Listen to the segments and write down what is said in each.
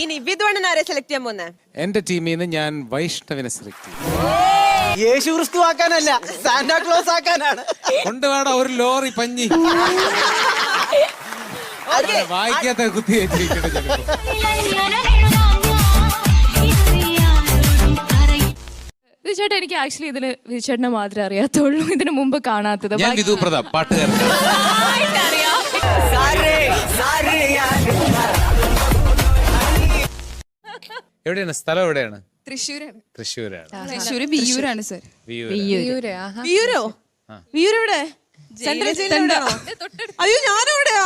ഇനി വിദ്വാൻ ആരെ സെലക്ട് ചെയ്യാൻ പോകുന്നേ? എന്റെ ടീമിൽ നിന്ന് ഞാൻ വൈഷ്ണവിനെ സെലക്ട് ചെയ്യും. യേശു ക്രിസ്തു ആക്കാനല്ല, സാന്റാക്ലോസ് ആക്കാനാണ്. കൊണ്ടുവാടാ ഒരു ലോറി പഞ്ഞി. വായിക്കാത്ത കുത്തി വെച്ചിരിക്കട്ടെ. വിജുചേട്ടൻ എനിക്ക് ആക്ച്വലി ഇതിന് വിജുചേട്ടനെ മാത്രമേ അറിയാത്തുള്ളൂ, ഇതിനു മുമ്പ് കാണാത്തത്. ഞാൻ വിധു പ്രതാപ്, പാട്ടുകാരൻ. എവിടെയാണ് സ്ഥലം? എവിടെയാണ്? തൃശ്ശൂരാണ്. തൃശ്ശൂര് വിയ്യൂരാണ് സർ. വിയൂരോ? വിയൂരെവിടെ? സെൻട്രൽ ജയിലിലാണോ? അയ്യോ ഞാനെവിടെയാ?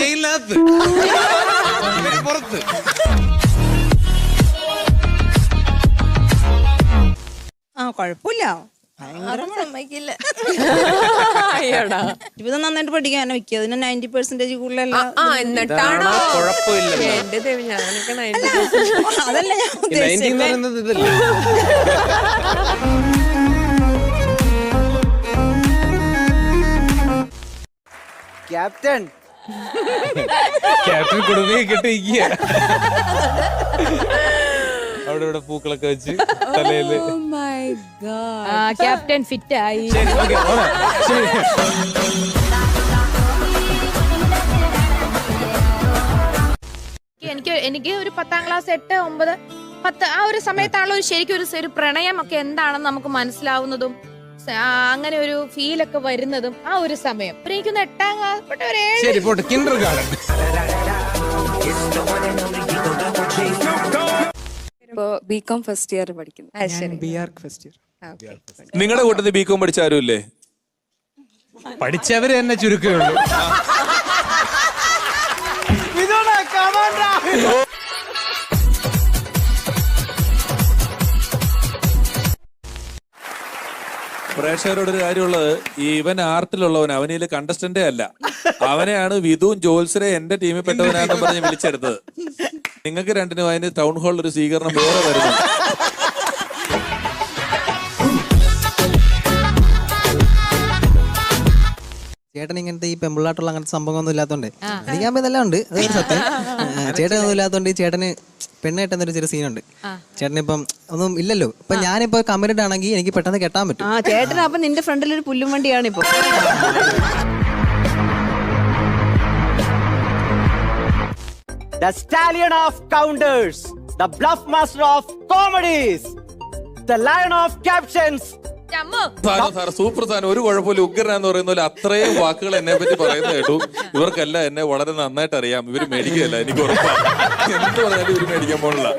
ജയിലിനകത്ത് പുറത്ത്. കൊഴപ്പില്ല, സമ്മതിക്കില്ല. ജീവിതം നന്നായിട്ട് പഠിക്കാനോ വെക്കുക, അതിന് 90% കൂടുതലല്ല. എന്നിട്ടാണോ? കുഴപ്പമില്ല. എന്റെ ദേവി, ഞാനൊക്കെ അതല്ല ഞാൻ ഉദ്ദേശിച്ചത്. ക്യാപ്റ്റൻ ക്യാപ്റ്റൻ കുടുംബയെ കെട്ടിരിക്കുക. അവിടെ ഇവിടെ പൂക്കളൊക്കെ വെച്ച് തലയില്. ക്യാപ്റ്റൻ ഫിറ്റ് ആയി. എനിക്ക് ഒരു 10ാം ക്ലാസ് 8, 9, 10 ആ ഒരു സമയത്താണല്ലോ ശരിക്കും ഒരു പ്രണയം ഒക്കെ എന്താണെന്ന് നമുക്ക് മനസ്സിലാവുന്നതും അങ്ങനെ ഒരു ഫീലൊക്കെ വരുന്നതും ആ ഒരു സമയം. എനിക്കൊന്ന് 8ാം class kindergarten. BCom first year പഠിക്കുന്നു. നിങ്ങളുടെ കൂട്ടത്തിൽ ബികോം പഠിച്ച ആരുമില്ലേ? പഠിച്ചവര് തന്നെ ചുരുക്കമുള്ളൂ. പ്രേക്ഷകരോടൊരു കാര്യമുള്ളത്, ഇവൻ ആർട്ടിലുള്ളവൻ, അവനിൽ കണ്ടസ്റ്റന്റേ അല്ല. അവനെയാണ് വിധുവും ജോത്സരെ എന്റെ ടീമിൽ പെട്ടവനാണെന്ന് പറഞ്ഞ് വിളിച്ചെടുത്തത്. നിങ്ങൾക്ക് രണ്ടിനും അതിന് ടൗൺ ഹാളിൽ ഒരു സ്വീകരണം വേറെ വരുന്നു. ചേട്ടൻ ഇങ്ങനത്തെ ഈ പെമ്പിള്ളാട്ടുള്ള അങ്ങനത്തെ സംഭവമൊന്നും ഇല്ലാത്തോണ്ട് എനിക്കാകുമ്പോ ഇതെല്ലാം ഉണ്ട്. അതൊരു സത്യം. ചേട്ടനൊന്നും ഇല്ലാത്തോണ്ട് ഈ ചേട്ടന് പെണ്ണ് കെട്ടുന്നൊരു ചെറിയ സീനുണ്ട്. ചേട്ടനിപ്പം ഒന്നും ഇല്ലല്ലോ. ഇപ്പൊ ഞാനിപ്പോ കമ്മിറ്റഡ് ആണെങ്കിൽ എനിക്ക് പെട്ടെന്ന് കെട്ടാൻ പറ്റും. ചേട്ടൻ അപ്പൊ നിന്റെ ഫ്രണ്ടിൽ ഒരു പുല്ലും വണ്ടിയാണ് ഇപ്പൊ. The stallion of counters, the bluff master of comedies, the lion of captions. Super സാധനം, ഒരു കുഴപ്പമില്ല. ഉഗ്രനാന്ന് പറയുന്ന പോലെ അത്രയും വാക്കുകൾ എന്നെ പറ്റി പറയുന്നത് കേട്ടു. ഇവർക്കെല്ലാം എന്നെ വളരെ നന്നായിട്ട് അറിയാം. ഇവര് മേടിക്കുകയല്ല, എനിക്ക് ഉറപ്പാണ്. എന്ത് പറഞ്ഞാലും ഇവര് മേടിക്കാൻ പോണില്ല.